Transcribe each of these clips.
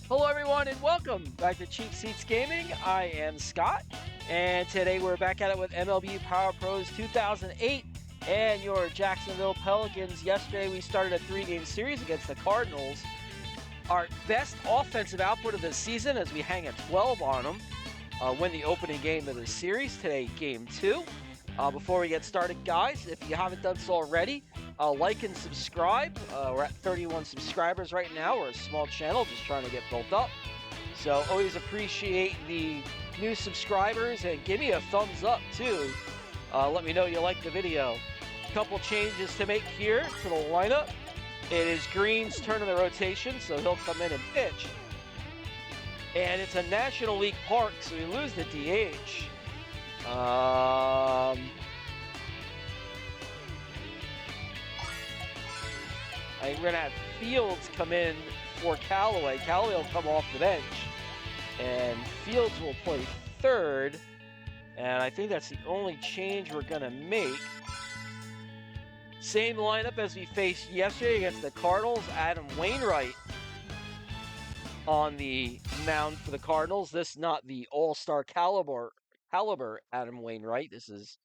Hello, everyone, and welcome back to Cheap Seats Gaming. I am Scott, and today we're back at it with MLB Power Pros 2008 and your Jacksonville Pelicans. Yesterday, we started a 3-game series against the Cardinals. Our best offensive output of the season as we hang a 12 on them. Win the opening game of the series. Today, Game 2. Before we get started, guys, if you haven't done so already, like and subscribe. We're at 31 subscribers right now. We're a small channel, just trying to get built up. So always appreciate the new subscribers, and give me a thumbs up too. Let me know you like the video. Couple changes to make here to the lineup. It is Green's turn in the rotation, so he'll come in and pitch. And it's a National League park, so we lose the DH. We're going to have Fields come in for Callaway. Callaway will come off the bench, and Fields will play third. And I think that's the only change we're going to make. Same lineup as we faced yesterday against the Cardinals. Adam Wainwright on the mound for the Cardinals. This not the all-star caliber Adam Wainwright. This is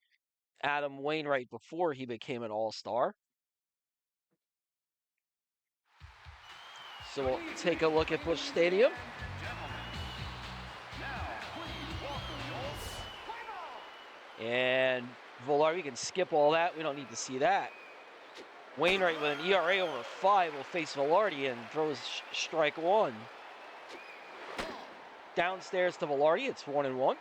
Adam Wainwright before he became an all-star. So we'll take a look at Busch Stadium. And Velarde, we can skip all that. We don't need to see that. Wainwright with an ERA over 5 will face Velarde and throws strike 1. Downstairs to Velarde, it's 1-1.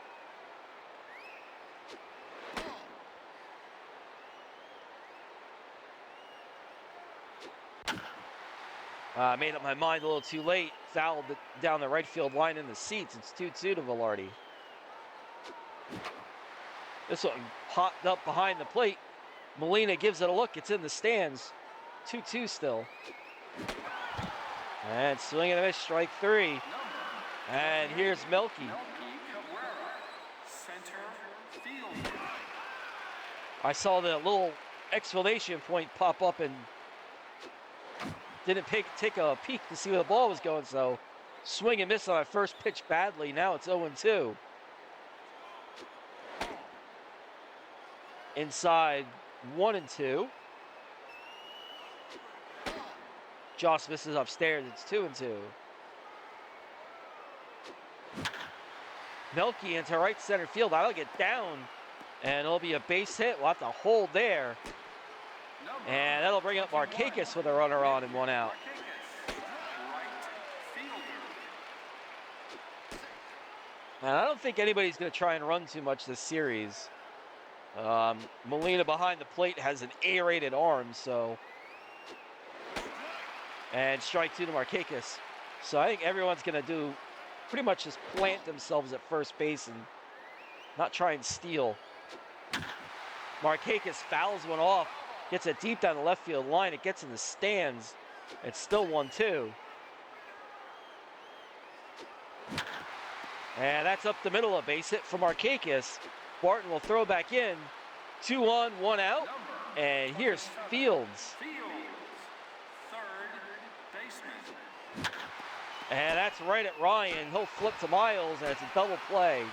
Made up my mind a little too late. Fouled down the right field line in the seats. It's 2-2 to Velarde. This one popped up behind the plate. Molina gives it a look. It's in the stands. 2-2 still. And swing and a miss, strike 3. And here's Melky. I saw the little exclamation point pop up and didn't take a peek to see where the ball was going, so swing and miss on my first pitch badly. Now it's 0-2. Inside, 1-2. Joss misses upstairs. It's 2-2. Melky into right center field. That'll get down, and it'll be a base hit. We'll have to hold there. And that'll bring up Markakis with a runner on and 1 out. And I don't think anybody's going to try and run too much this series. Molina behind the plate has an A-rated arm, so. And strike 2 to Markakis. So I think everyone's going to do pretty much just plant themselves at first base and not try and steal. Markakis fouls one off. Gets it deep down the left field line. It gets in the stands. It's still 1-2. And that's up the middle, a base hit from Markakis. Barton will throw back in. 2 on, 1 out. And here's Fields. And that's right at Ryan. He'll flip to Miles, and it's a double play.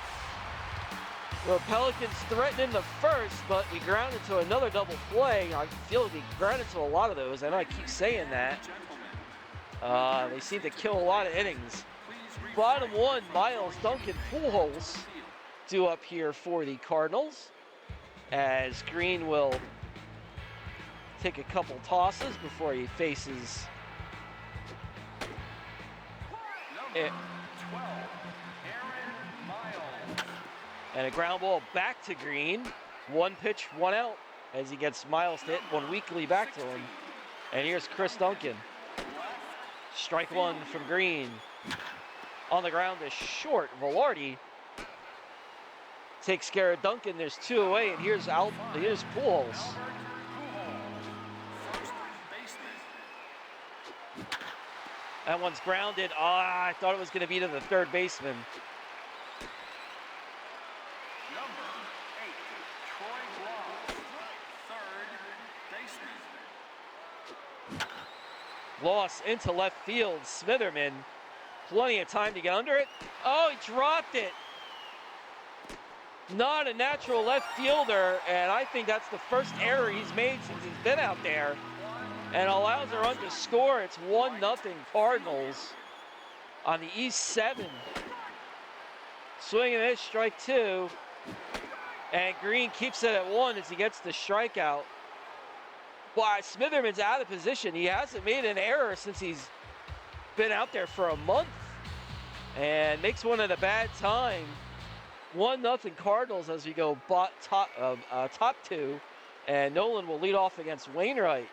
The Pelicans threatened in the first, but we grounded to another double play. I feel like we grounded to a lot of those. I know I keep saying that. They seem to kill a lot of innings. Bottom 1, Miles, Duncan, Pujols due up here for the Cardinals, as Green will take a couple tosses before he faces it. And a ground ball back to Green. 1 pitch, 1 out, as he gets Miles to hit one weakly back to him. And here's Chris Duncan. Strike 1 from Green. On the ground is short. Velarde takes care of Duncan. There's 2 away, and here's Pujols. That one's grounded. I thought it was going to be to the third baseman. Loss into left field. Smitherman plenty of time to get under it. Oh, he dropped it. Not a natural left fielder, and I think that's the first error he's made since he's been out there, and allows a run to score. It's 1-0 Cardinals on the East 7. Swing and miss, strike 2, and Green keeps it at 1 as he gets the strikeout. But Smitherman's out of position. He hasn't made an error since he's been out there for a month, and makes one at a bad time. 1-0 Cardinals as we go top 2, and Nolan will lead off against Wainwright.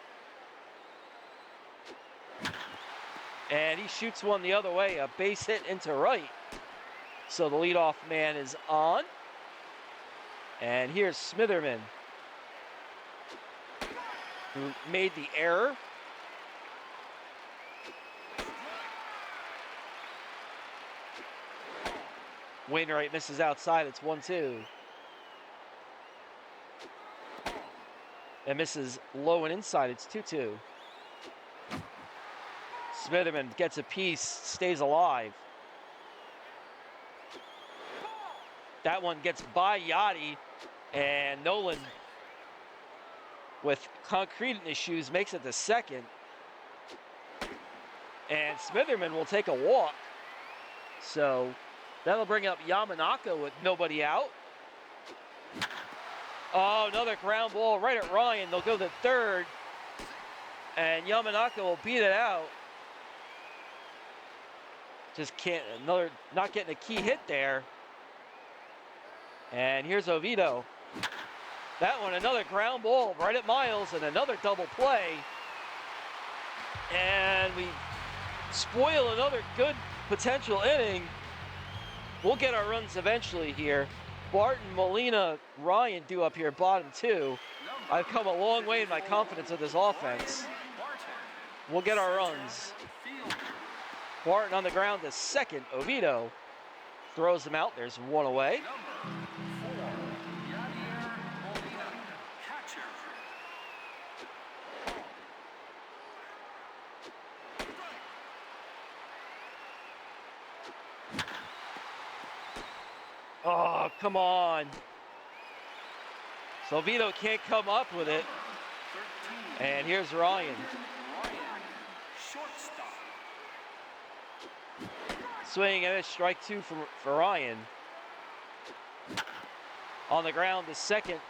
And he shoots one the other way, a base hit into right. So the leadoff man is on. And here's Smitherman, who made the error. Wainwright misses outside, it's 1-2. And misses low and inside, it's 2-2. Smitherman gets a piece, stays alive. That one gets by Yachty, and Nolan, with concrete in his shoes, makes it to second. And Smitherman will take a walk. So that'll bring up Yamanaka with nobody out. Oh, another ground ball right at Ryan. They'll go to third, and Yamanaka will beat it out. Just can't, not getting a key hit there. And here's Oviedo. That one, another ground ball right at Miles, and another double play. And we spoil another good potential inning. We'll get our runs eventually here. Barton, Molina, Ryan due up here, bottom 2. I've come a long way in my confidence of this offense. We'll get our runs. Barton on the ground to second. Oviedo throws them out. There's one away. Oh, come on. So Oviedo can't come up with it. And here's Ryan. Swing and a strike 2 for Ryan. On the ground to second.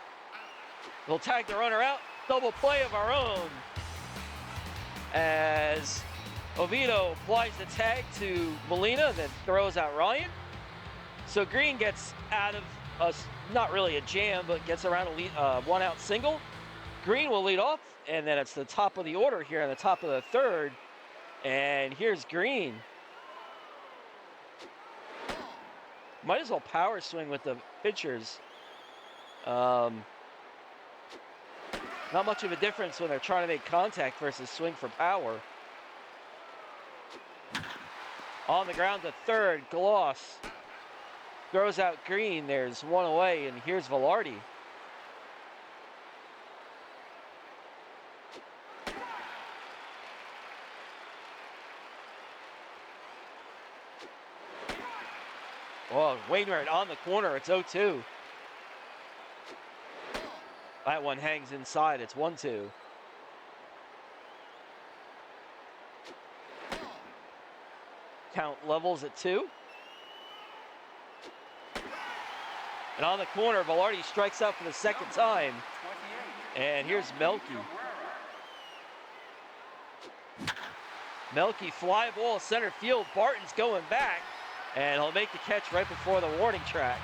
We'll tag the runner out. Double play of our own, as Oviedo applies the tag to Molina, then throws out Ryan. So Green gets out of not really a jam, but gets around a one out single. Green will lead off, and then it's the top of the order here on the top of the third. And here's Green. Might as well power swing with the pitchers. Not much of a difference when they're trying to make contact versus swing for power. On the ground to third, Gloss throws out Green. There's one away, and here's Velarde. Oh, Wainwright on the corner. It's 0-2. That one hangs inside. It's 1-2. Count levels at 2. And on the corner, Velarde strikes out for the second time. And here's Melky. Melky, fly ball center field. Barton's going back, and he'll make the catch right before the warning track.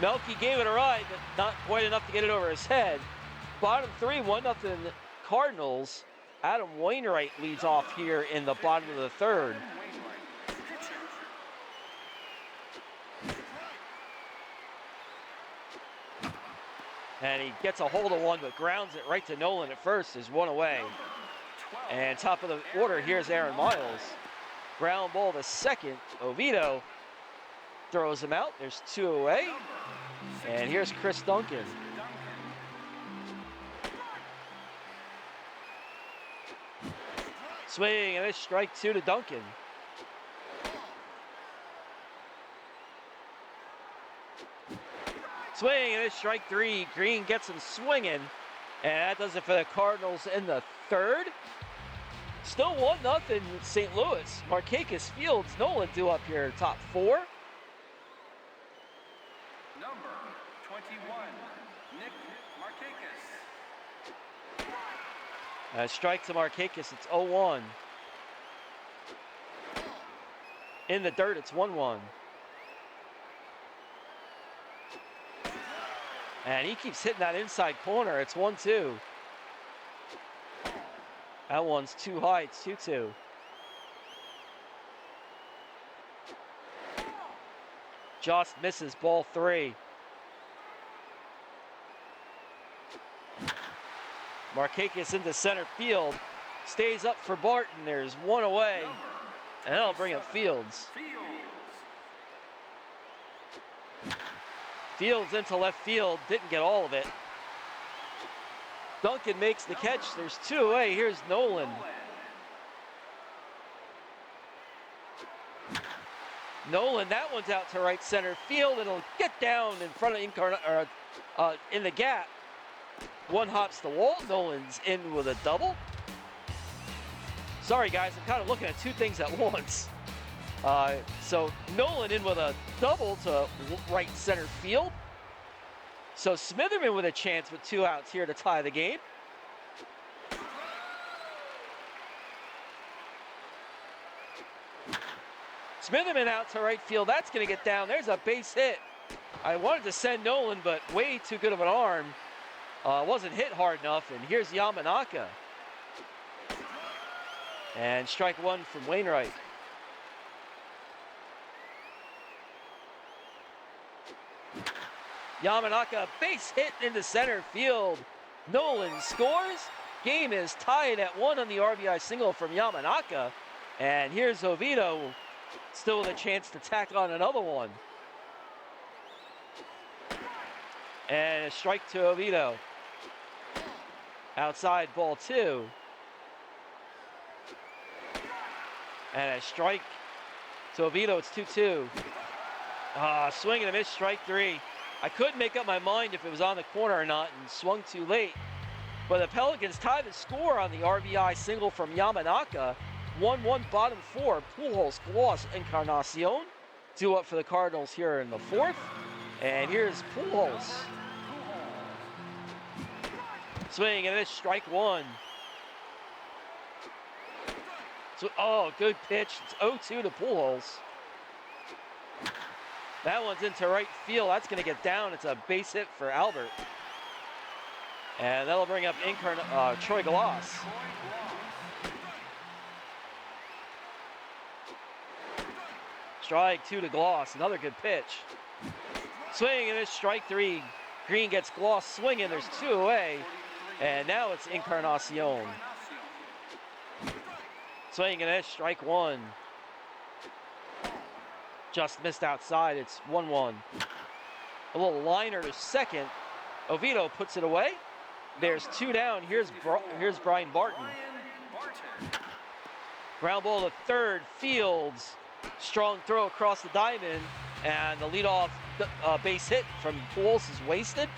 Melky gave it a ride, but not quite enough to get it over his head. Bottom 3, 1-0 Cardinals. Adam Wainwright leads off here in the bottom of the third. And he gets a hold of one, but grounds it right to Nolan at first. Is one away. And top of the order, here's Aaron Miles. Ground ball to second. Oviedo throws him out. There's 2 away. And here's Chris Duncan. Swing and a strike 2 to Duncan. Swing, and it's strike three. Green gets him swinging, and that does it for the Cardinals in the third. Still 1-0 St. Louis. Markakis, Fields, Nolan due up here, top four. Number 21, Nick Markakis. Strike to Markakis, it's 0-1. In the dirt, it's 1-1. And he keeps hitting that inside corner. It's 1-2. That one's too high. It's 2-2. Just misses ball three. Markakis into center field. Stays up for Barton. There's one away. And that'll bring up Fields. Fields into left field. Didn't get all of it. Duncan makes the catch. There's two away. Here's Nolan. Nolan, that one's out to right center field. It'll get down in front of in the gap. One hops the wall. Nolan's in with a double. Sorry, guys. I'm kind of looking at two things at once. So Nolan in with a double to right center field. So Smitherman with a chance with two outs here to tie the game. Smitherman out to right field. That's going to get down. There's a base hit. I wanted to send Nolan, but way too good of an arm. Wasn't hit hard enough. And here's Yamanaka. And strike one from Wainwright. Yamanaka, base hit into center field. Nolan scores. Game is tied at 1 on the RBI single from Yamanaka. And here's Oviedo, still with a chance to tack on another one. And a strike to Oviedo. Outside, ball two. And a strike to Oviedo, it's 2-2. Swing and a miss, strike three. I couldn't make up my mind if it was on the corner or not and swung too late. But the Pelicans tie the score on the RBI single from Yamanaka. 1-1 bottom four. Pujols, Gloss, Encarnacion. Due up for the Cardinals here in the fourth. And here's Pujols. Swing and a miss, strike one. So, good pitch. It's 0-2 to Pujols. That one's into right field. That's going to get down. It's a base hit for Albert. And that'll bring up Troy Glass. Strike two to Gloss. Another good pitch. Swing and it's strike three. Green gets Gloss swinging. There's two away. And now it's Encarnacion. Swing and it's strike one. Just missed outside. It's 1-1. A little liner to second. Oviedo puts it away. There's two down. Here's Brian Barton. Ground ball to third. Fields. Strong throw across the diamond. And the leadoff base hit from Pujols is wasted.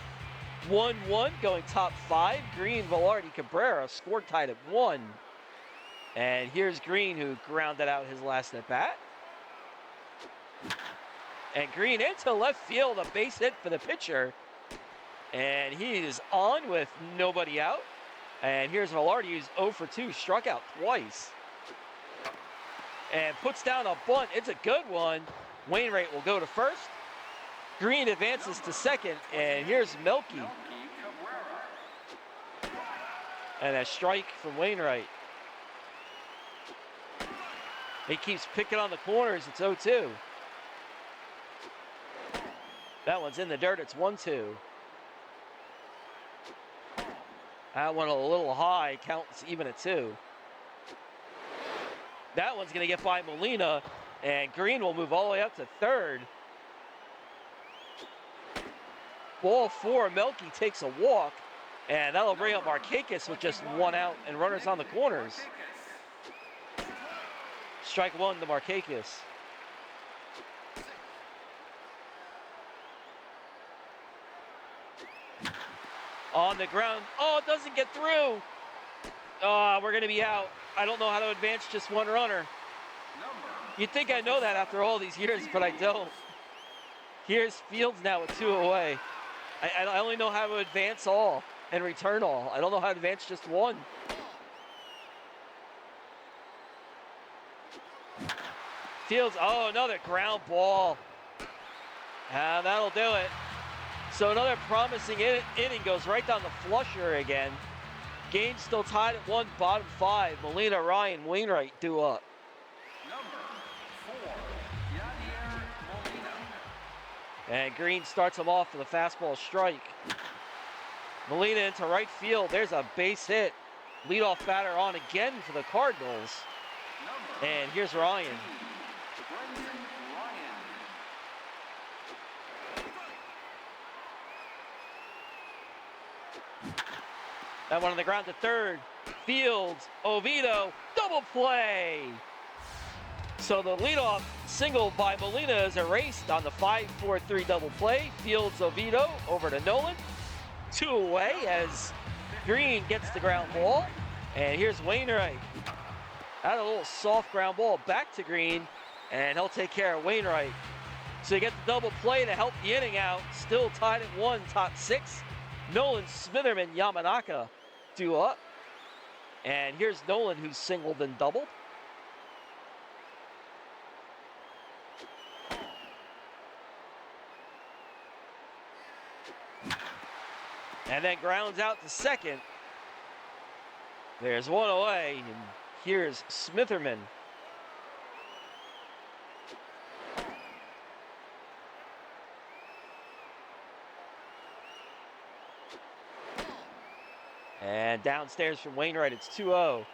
1-1 going top five. Green, Velarde, Cabrera scored tied at 1. And here's Green, who grounded out his last at bat. And Green into left field, a base hit for the pitcher. And he is on with nobody out. And here's Velarde, who's 0 for 2, struck out twice. And puts down a bunt. It's a good one. Wainwright will go to first. Green advances to second. And here's Melky. And a strike from Wainwright. He keeps picking on the corners. It's 0-2. That one's in the dirt. It's 1-2. That one a little high. Counts even at 2. That one's going to get by Molina. And Green will move all the way up to third. Ball four. Melky takes a walk. And that'll bring up Markakis with just one out and runners on the corners. Strike one to Markakis. On the ground. Oh, it doesn't get through. Oh, we're going to be out. I don't know how to advance just one runner. You'd think I know that after all these years, but I don't. Here's Fields now with 2 away. I only know how to advance all and return all. I don't know how to advance just one. Fields, oh, another ground ball. And that'll do it. So another promising inning goes right down the flusher again. Game still tied at 1, bottom 5. Molina, Ryan, Wainwright due up. Number 4, Yadier Molina. And Green starts him off with a fastball strike. Molina into right field. There's a base hit. Leadoff batter on again for the Cardinals. And here's Ryan. That one on the ground to third. Fields, Oviedo, double play. So the leadoff single by Molina is erased on the 5-4-3 double play. Fields, Oviedo over to Nolan. 2 away as Green gets the ground ball. And here's Wainwright. That a little soft ground ball back to Green, and he'll take care of Wainwright. So you get the double play to help the inning out. Still tied at 1, top 6. Nolan, Smitherman, Yamanaka due up. And here's Nolan, who's singled and doubled. And then grounds out to second. There's 1 away, and here's Smitherman. And downstairs from Wainwright, it's 2-0.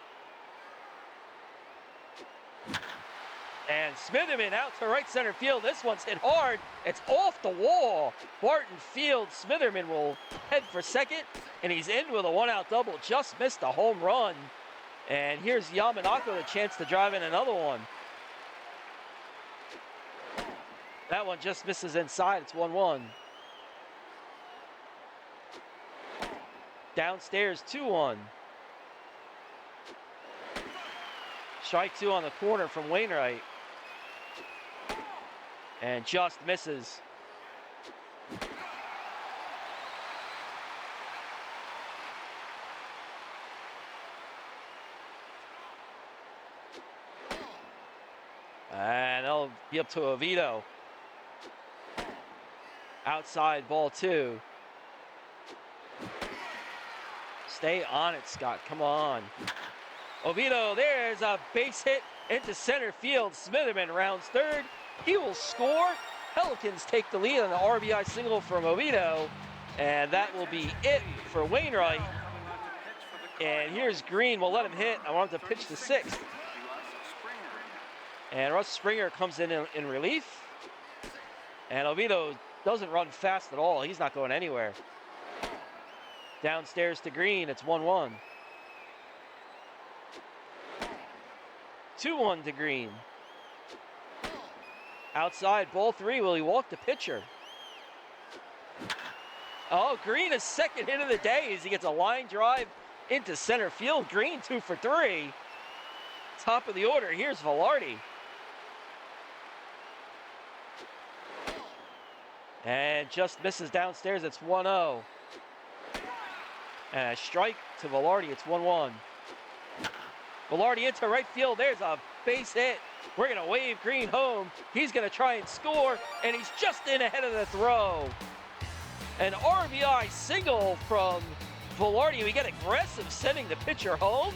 And Smitherman out to right center field. This one's hit hard. It's off the wall. Barton Fields. Smitherman will head for second, and he's in with a 1-out double. Just missed a home run. And here's Yamanaka with a chance to drive in another one. That one just misses inside. It's 1-1. Downstairs, 2-1. Strike 2 on the corner from Wainwright. And just misses. And they'll be up to Oviedo. Outside, ball 2. Stay on it, Scott. Come on. Oviedo, there's a base hit into center field. Smitherman rounds third. He will score. Pelicans take the lead on the RBI single from Oviedo. And that will be it for Wainwright. And here's Green. We'll let him hit. I want him to pitch the 6th. And Russ Springer comes in relief. And Oviedo doesn't run fast at all. He's not going anywhere. Downstairs to Green. It's 1-1. 2-1 to Green. Outside, ball 3. Will he walk the pitcher? Oh, Green, his second hit of the day as he gets a line drive into center field. Green 2 for 3. Top of the order. Here's Velarde. And just misses downstairs. It's 1-0. And a strike to Velarde. It's 1-1. Velarde into right field. There's a base hit. We're going to wave Green home. He's going to try and score, and he's just in ahead of the throw. An RBI single from Velarde. We get aggressive sending the pitcher home.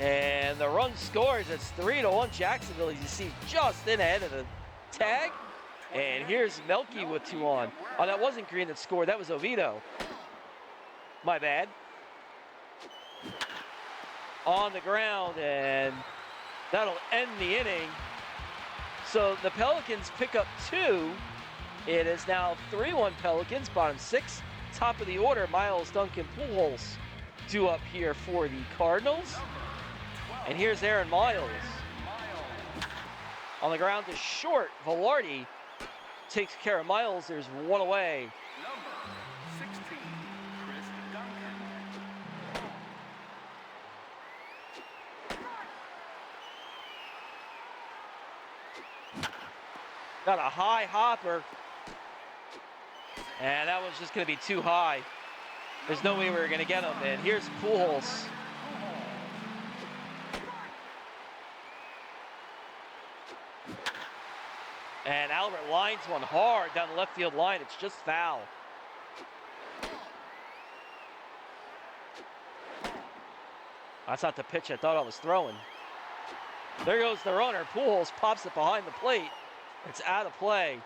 And the run scores. It's 3-1 Jacksonville. As you see, just in ahead of the tag. And here's Melky with 2 on. Oh, that wasn't Green that scored. That was Oviedo. My bad. On the ground, and that'll end the inning. So the Pelicans pick up 2. It is now 3-1 Pelicans, bottom 6. Top of the order, Miles Duncan Pujols due up here for the Cardinals. And here's Aaron Miles. On the ground is short. Velarde takes care of Miles. There's 1 away. Number 16, Got a high hopper. And that one's just going to be too high. There's no way we were going to get him. And here's Pujols. And Albert lines one hard down the left field line. It's just foul. That's not the pitch I thought I was throwing. There goes the runner. Pujols pops it behind the plate. It's out of play.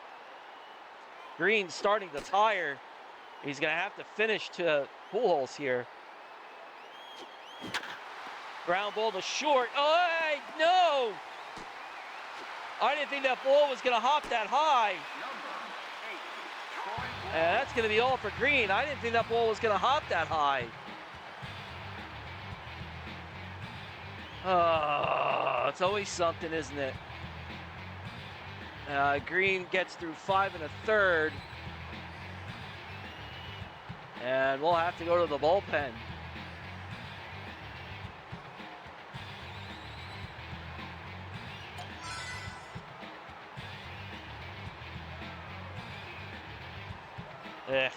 Green starting to tire. He's going to have to finish to Pujols here. Ground ball to short. Oh, no! I didn't think that ball was going to hop that high. And that's going to be all for Green. I didn't think that ball was going to hop that high. Oh, it's always something, isn't it? Green gets through 5 1/3. And we'll have to go to the bullpen. Ugh.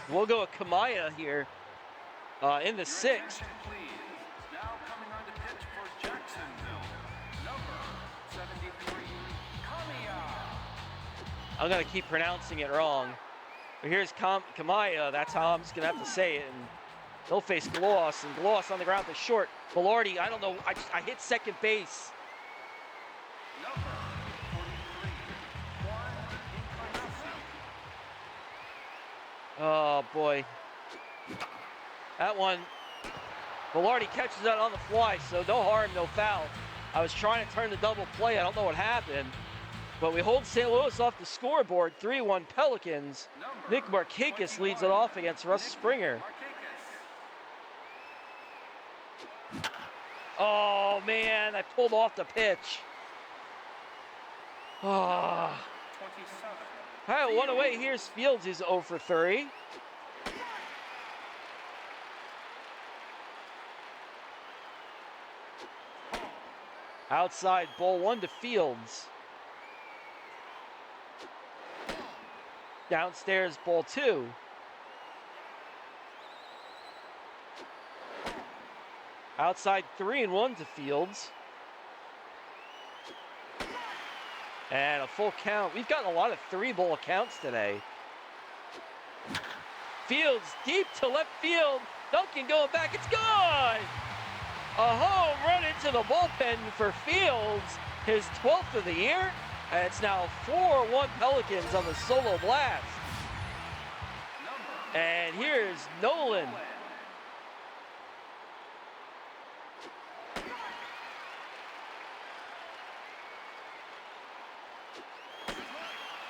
We'll go with Kamaya here in the 6th. Now coming on to pitch for Jacksonville, number 73, Kamaya. I'm going to keep pronouncing it wrong. But here's Kamaya. That's how I'm just going to have to say it. And he'll face Gloss. And Gloss on the ground to short. Velarde, I don't know. I hit second base. Number 43, Juan Encarnacion. Oh, boy. That one, Velarde catches that on the fly, so no harm, no foul. I was trying to turn the double play. I don't know what happened. But we hold St. Louis off the scoreboard, 3-1 Pelicans. Nick Markakis leads it off against Russ Springer. Oh, man, I pulled off the pitch. Oh. 27. All right, one away. Here's Fields, who's 0 for 3. Outside, ball 1 to Fields. Downstairs, ball 2. Outside, 3-1 to Fields. And a full count. We've gotten a lot of 3-ball counts today. Fields deep to left field. Duncan going back. It's gone! A home run into the bullpen for Fields. His 12th of the year. And it's now 4-1 Pelicans on the solo blast. And here's Nolan.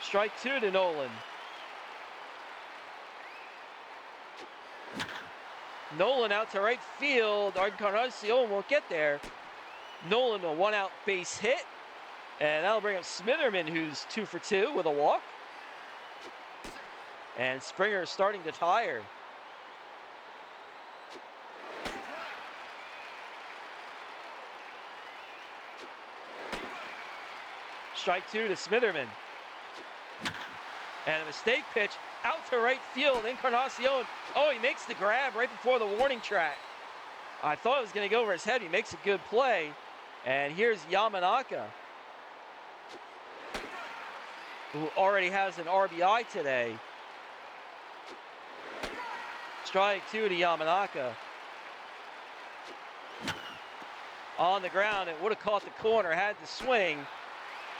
Strike 2 to Nolan. Nolan out to right field. Encarnacion won't get there. Nolan a 1-out base hit. And that'll bring up Smitherman, who's 2 for 2 with a walk. And Springer is starting to tire. Strike 2 to Smitherman. And a mistake pitch out to right field. Encarnacion. Oh, he makes the grab right before the warning track. I thought it was going to go over his head. He makes a good play. And here's Yamanaka, who already has an RBI today. Strike 2 to Yamanaka. On the ground, it would have caught the corner, had to swing.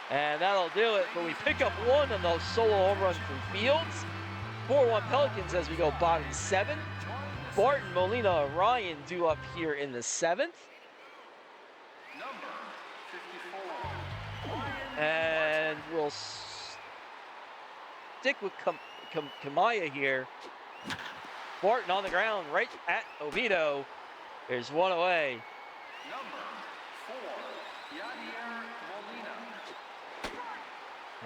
And that'll do it, but we pick up 1 on those solo home runs from Fields. 4-1 Pelicans as we go bottom 7. Barton, Molina, Ryan due up here in the 7th. Number 54, And we'll stick with Kamaya here. Barton on the ground right at Oviedo. There's 1 away. number 4, Yadier Molina.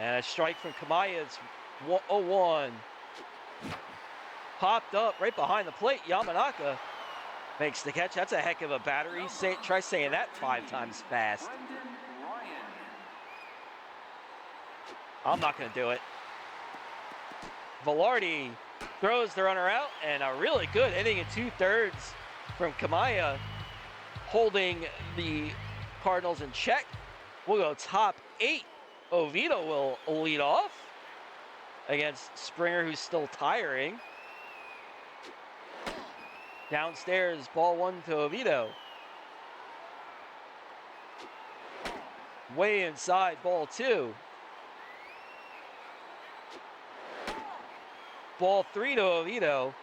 And a strike from Kamaya. It's 0-1. Popped up right behind the plate. Yamanaka Makes the catch. That's a heck of a battery. Try saying that 5 times fast. Brendan Ryan. I'm not going to do it. Velarde throws the runner out, and a really good inning in 2/3 from Kamaya, holding the Cardinals in check. We'll go top 8. Oviedo will lead off against Springer, who's still tiring. Downstairs, ball 1 to Oviedo. Way inside, ball 2. Ball 3 to Oviedo.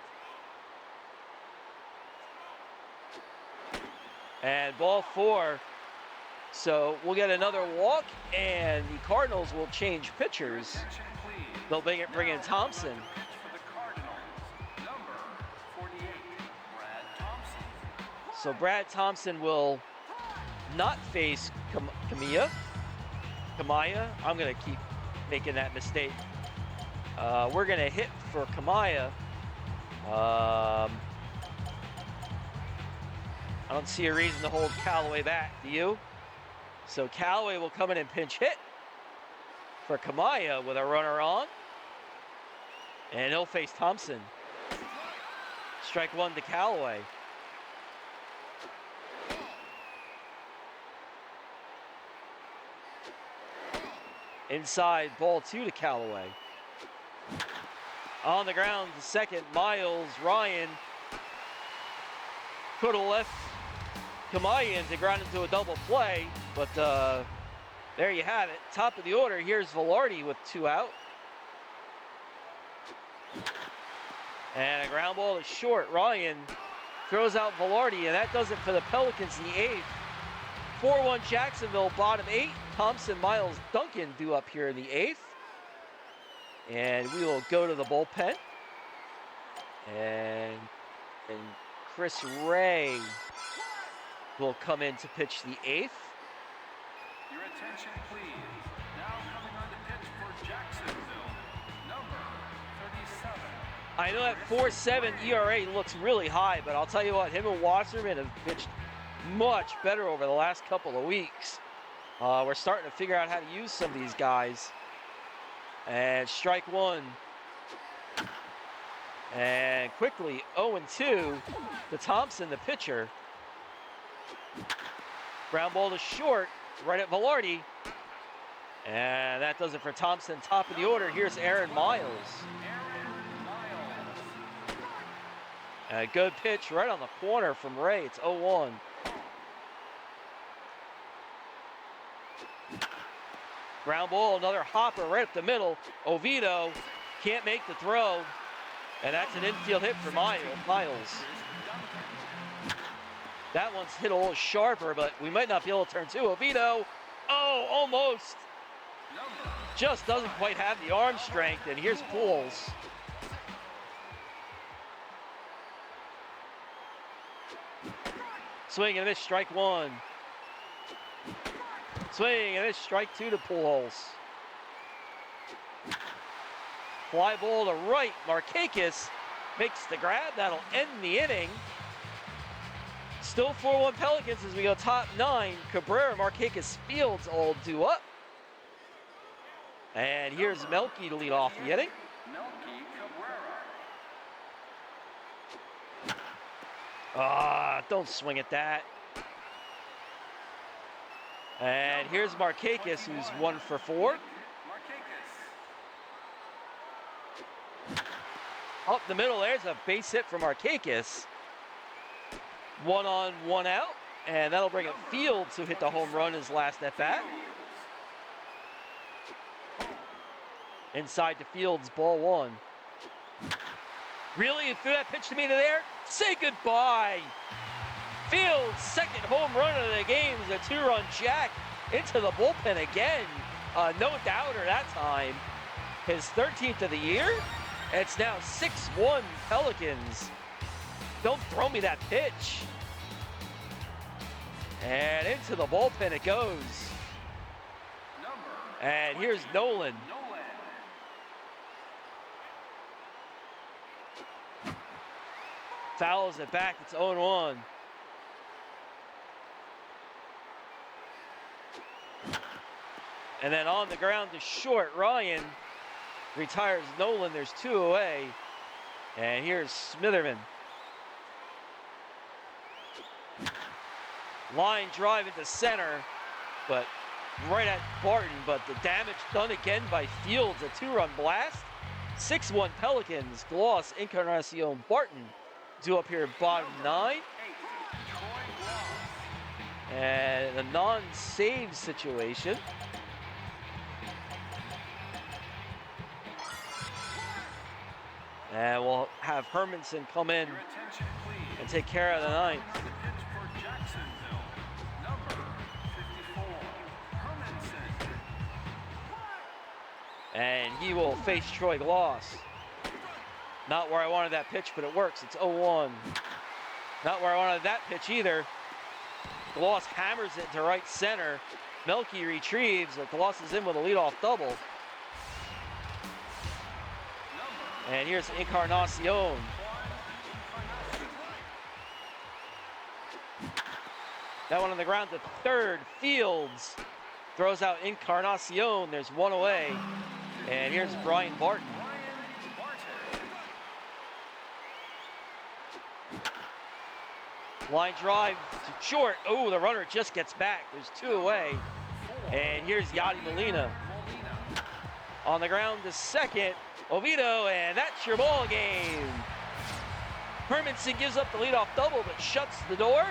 And ball 4. So we'll get another walk, and the Cardinals will change pitchers. Attention, please. They'll bring in Thompson. Pitch for the Cardinals. Number 48, Brad Thompson. So Brad Thompson will not face Kamaya. I'm going to keep making that mistake. We're going to hit for Kamaya. I don't see a reason to hold Callaway back, do you? So Callaway will come in and pinch hit for Kamaya with a runner on. And he'll face Thompson. Strike 1 to Callaway. Inside, ball 2 to Callaway. On the ground to second, Miles Ryan could have left Kamaya to ground into a double play, but there you have it. Top of the order, here's Velarde with 2 out. And a ground ball is short. Ryan throws out Velarde, and that does it for the Pelicans in the 8th. 4-1 Jacksonville, bottom 8. Thompson, Miles, Duncan due up here in the 8th. And we will go to the bullpen. And Chris Ray will come in to pitch the 8th. Your attention, please. Now coming on to pitch for Jacksonville. Number 37. I know that 4.7 ERA looks really high, but I'll tell you what, him and Wasserman have pitched much better over the last couple of weeks. We're starting to figure out how to use some of these guys. And strike 1. And quickly 0-2 to Thompson, the pitcher. Ground ball to short, right at Velarde. And that does it for Thompson. Top of the order, here's Aaron Miles. Aaron Miles. A good pitch right on the corner from Ray. It's 0-1. Ground ball, another hopper right up the middle. Oviedo can't make the throw. And that's an infield hit for Miles. That one's hit a little sharper, but we might not be able to turn to Oviedo. Oh, almost. Just doesn't quite have the arm strength, and here's Pools. Swing and a miss, strike 1. Swing and a miss, strike 2 to Pujols. Fly ball to right, Markakis makes the grab. That'll end the inning. Still 4-1 Pelicans as we go top 9. Cabrera, Markakis, Fields all due up. And here's Melky to lead off the inning. Melky Cabrera. Don't swing at that. And here's Markakis, who's 1 for 4. Markakis. Up the middle, there's a base hit from Markakis. 1 on, 1 out. And that'll bring up Fields, who hit the home run his last at bat. Inside to Fields, ball 1. Really? You threw that pitch to me to there? Say goodbye. Fields' second home run of the game is a 2-run jack into the bullpen again. No doubter that time. His 13th of the year. It's now 6-1 Pelicans. Don't throw me that pitch. And into the bullpen it goes. And here's Nolan. Fouls it back. It's 0-1. And then on the ground to short, Ryan retires Nolan. There's 2 away. And here's Smitherman. Line drive into center, but right at Barton. But the damage done again by Fields. A 2-run blast. 6-1 Pelicans. Gloss, Encarnacion, Barton. Due up here bottom 9. And a non-save situation. And we'll have Hermanson come in and take care of the 9th. And he will face Troy Gloss. Not where I wanted that pitch, but it works. It's 0-1. Not where I wanted that pitch either. Gloss hammers it to right center. Melky retrieves, but Gloss is in with a leadoff double. And here's Encarnacion. That one on the ground to third. Fields throws out Encarnacion. There's 1 away. And here's Brian Barton. Line drive to short. Oh, the runner just gets back. There's 2 away. And here's Yadi Molina. On the ground to second. Oviedo, and that's your ball game. Hermanson gives up the leadoff double, but shuts the door.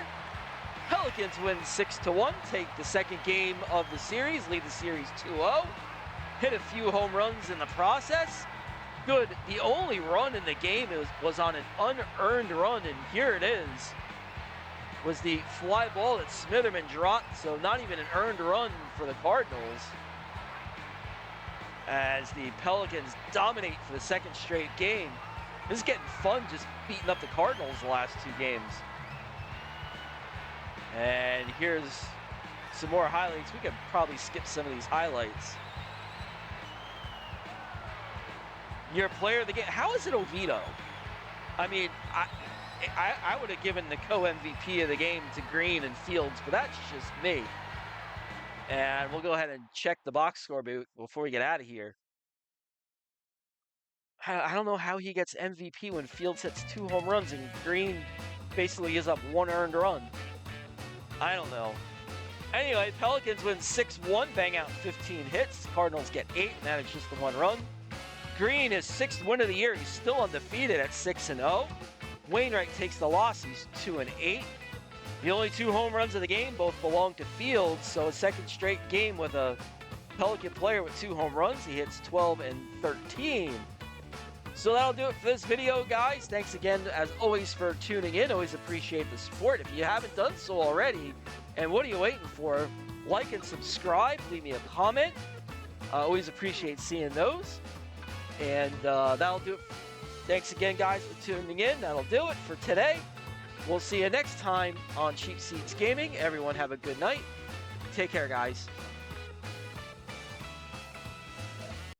Pelicans win 6-1, take the second game of the series, lead the series 2-0. Hit a few home runs in the process. Good, the only run in the game was on an unearned run, and here it is. Was the fly ball that Smitherman dropped, so not even an earned run for the Cardinals. As the Pelicans dominate for the second straight game. This is getting fun, just beating up the Cardinals the last 2 games. And here's some more highlights. We could probably skip some of these highlights. Your player of the game, how is it Oviedo? I mean, I would have given the co-MVP of the game to Green and Fields, but that's just me. And we'll go ahead and check the box score before we get out of here. I don't know how he gets MVP when Fields hits 2 home runs and Green basically gives up 1 earned run. I don't know. Anyway, Pelicans win 6-1, bang out 15 hits. Cardinals get 8, and that is just the 1 run. Green is 6th win of the year. He's still undefeated at 6-0. Wainwright takes the loss. He's 2-8. The only 2 home runs of the game both belong to Fields, so a second straight game with a Pelican player with 2 home runs. He hits 12 and 13. So that'll do it for this video, guys. Thanks again, as always, for tuning in. Always appreciate the support. If you haven't done so already, and what are you waiting for? Like and subscribe. Leave me a comment. Always appreciate seeing those. And that'll do it. Thanks again, guys, for tuning in. That'll do it for today. We'll see you next time on Cheap Seats Gaming. Everyone have a good night. Take care, guys.